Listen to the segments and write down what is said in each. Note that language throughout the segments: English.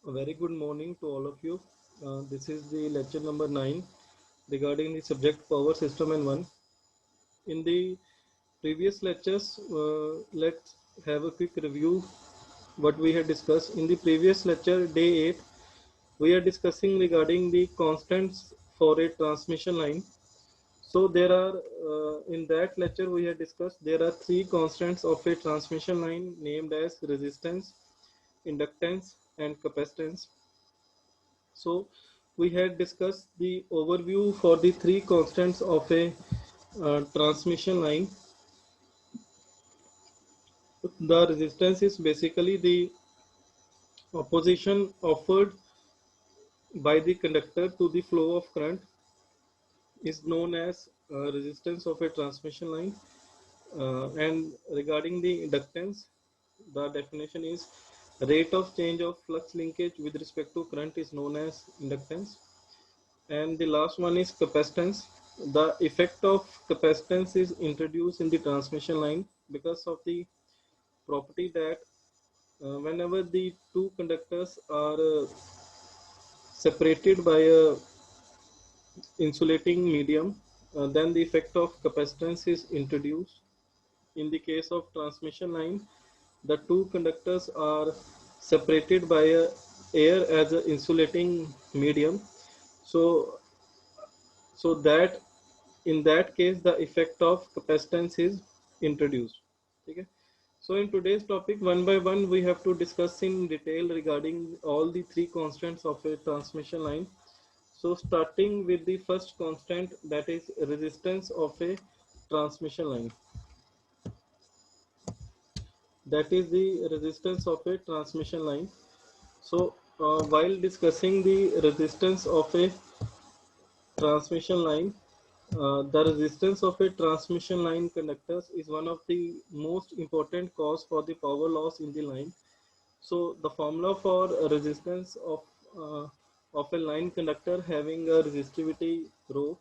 A very good morning to all of you. This is the lecture number 9 regarding the subject power system and 1. In the previous lectures, let's have a quick review what we had discussed. In the previous lecture, day 8, we are discussing regarding the constants for a transmission line. So there are, in that lecture we had discussed, there are three constants of a transmission line named as resistance, inductance and capacitance. So we had discussed the overview for the three constants of a transmission line. The resistance is basically the opposition offered by the conductor to the flow of current is known as resistance of a transmission line. And regarding the inductance, the definition is rate of change of flux linkage with respect to current is known as inductance. And the last one is capacitance. The effect of capacitance is introduced in the transmission line because of the property that whenever the two conductors are separated by a insulating medium, then the effect of capacitance is introduced. In the case of transmission line, the two conductors are separated by air as an insulating medium. So that in that case the effect of capacitance is introduced. Okay. So in today's topic, one by one we have to discuss in detail regarding all the three constants of a transmission line. So starting with the first constant, that is resistance of a transmission line. That is the resistance of a transmission line. So while discussing the resistance of a transmission line, the resistance of a transmission line conductors is one of the most important cause for the power loss in the line. So the formula for resistance of a line conductor having a resistivity rho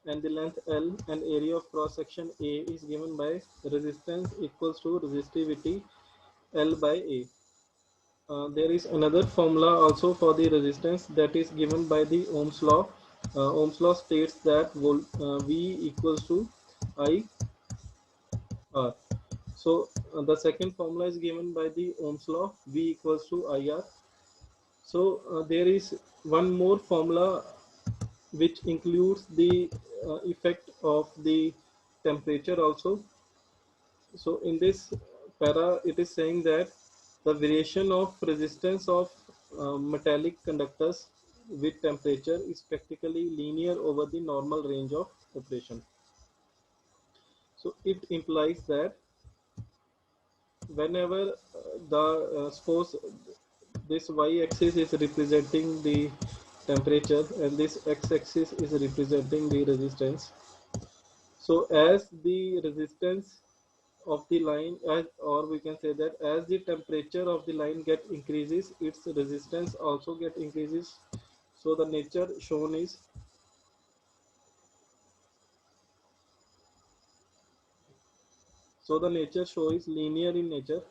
and the length L and area of cross section A is given by resistance equals to resistivity L by A. There is another formula also for the resistance that is given by the Ohm's law. Ohm's law states that V equals to I R. So the second formula is given by the Ohm's law, V equals to IR. So there is one more formula which includes the effect of the temperature also. So in this para, it is saying that the variation of resistance of metallic conductors with temperature is practically linear over the normal range of operation. So it implies that whenever the suppose this y-axis is representing the temperature and this x-axis is representing the resistance. So as the resistance of the line, or we can say that as the temperature of the line get increases, its resistance also get increases. So the nature shown is show is linear in nature.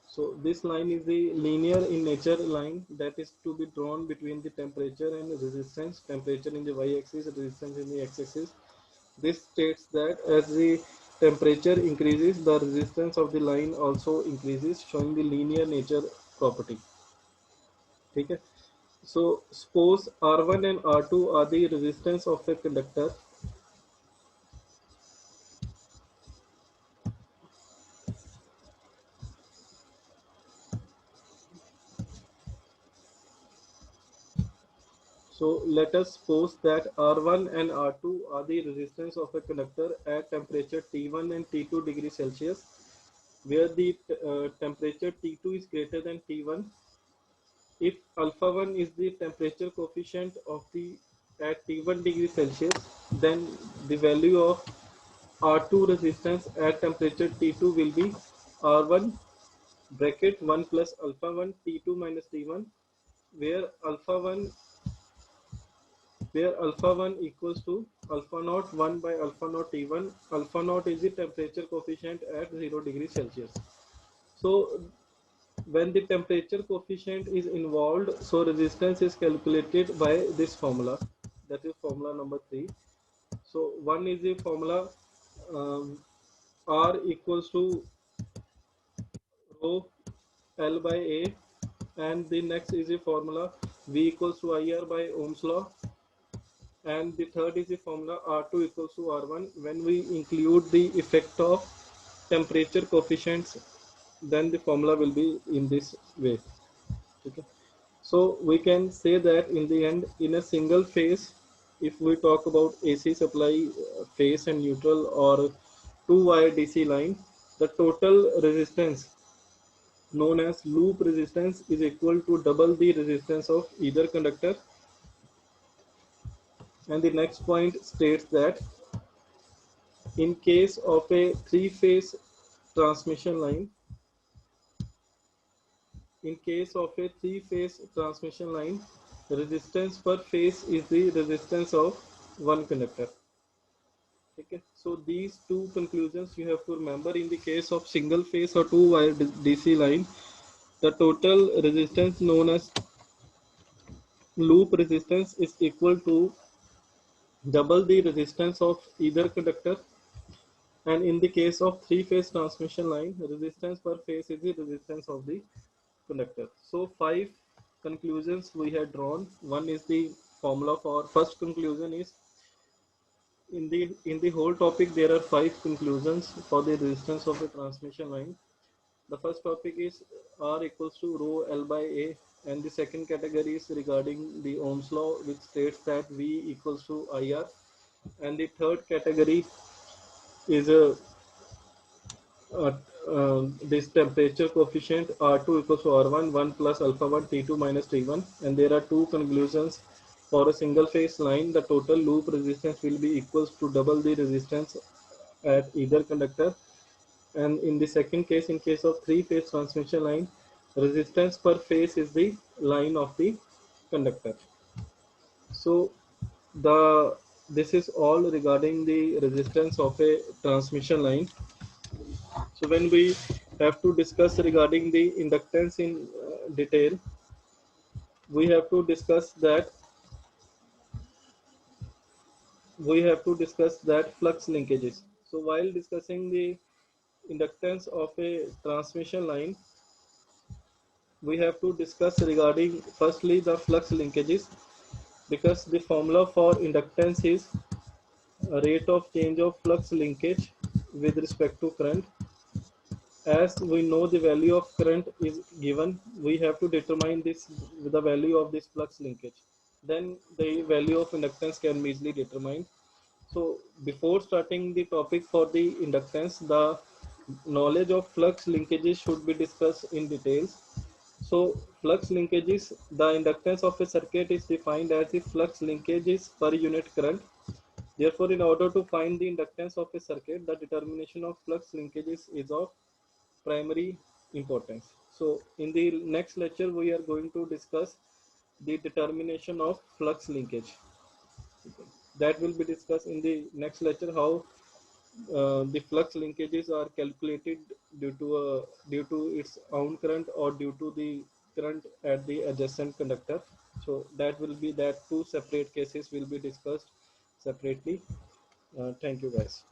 So this line is the linear in nature line that is to be drawn between the temperature and resistance, temperature in the y-axis, resistance in the x-axis. This states that as the temperature increases, the resistance of the line also increases, showing the linear nature property. Okay. So suppose R1 and R2 are the resistance of a conductor. So let us suppose that R1 and R2 are the resistance of a conductor at temperature T1 and T2 degrees Celsius, where the temperature T2 is greater than T1. If alpha 1 is the temperature coefficient of the at T1 degree Celsius, then the value of R2 resistance at temperature T2 will be R1 bracket 1 plus alpha 1 T2 minus T1, where alpha 1 equals to alpha naught 1 by alpha naught T1. Alpha naught is the temperature coefficient at 0 degrees Celsius. So when the temperature coefficient is involved, so resistance is calculated by this formula, that is formula number 3. So one is the formula, um, R equals to rho L by A, and the next is the formula V equals to IR by Ohm's law, and the third is the formula R2 equals to R1. When we include the effect of temperature coefficients, then the formula will be in this way. Okay. So we can say that in the end, in a single phase, if we talk about AC supply, phase and neutral, or two-wire DC line, the total resistance known as loop resistance is equal to double the resistance of either conductor. And the next point states that in case of a three-phase transmission line, in case of a three-phase transmission line, the resistance per phase is the resistance of one conductor. Okay, so these two conclusions you have to remember. In the case of single phase or two wire DC line, the total resistance known as loop resistance is equal to double the resistance of either conductor. And in the case of three phase transmission line, the resistance per phase is the resistance of the conductor. So 5 conclusions we had drawn. One is the formula for first conclusion is in the whole topic there are 5 conclusions for the resistance of a transmission line. The first topic is R equals to rho L by A, and the second category is regarding the Ohm's law, which states that V equals to IR, and the third category is uh, this temperature coefficient R2 equals to R1, 1 plus alpha 1, T2 minus T1, and there are 2 conclusions. For a single phase line, the total loop resistance will be equals to double the resistance at either conductor. And in the second case, in case of three phase transmission line, resistance per phase is the line of the conductor. So the this is all regarding the resistance of a transmission line. So when we have to discuss regarding the inductance in detail, we have to discuss that flux linkages. So while discussing the inductance of a transmission line, we have to discuss regarding firstly the flux linkages, because the formula for inductance is a rate of change of flux linkage with respect to current. As we know the value of current is given, we have to determine this with the value of this flux linkage. Then the value of inductance can be easily determined. So before starting the topic for the inductance, the knowledge of flux linkages should be discussed in details. So flux linkages, the inductance of a circuit is defined as the flux linkages per unit current. Therefore, in order to find the inductance of a circuit, the determination of flux linkages is of primary importance. So in the next lecture, we are going to discuss the determination of flux linkage. That will be discussed in the next lecture, how the flux linkages are calculated due to its own current or due to the current at the adjacent conductor. So that two separate cases will be discussed separately. Thank you guys.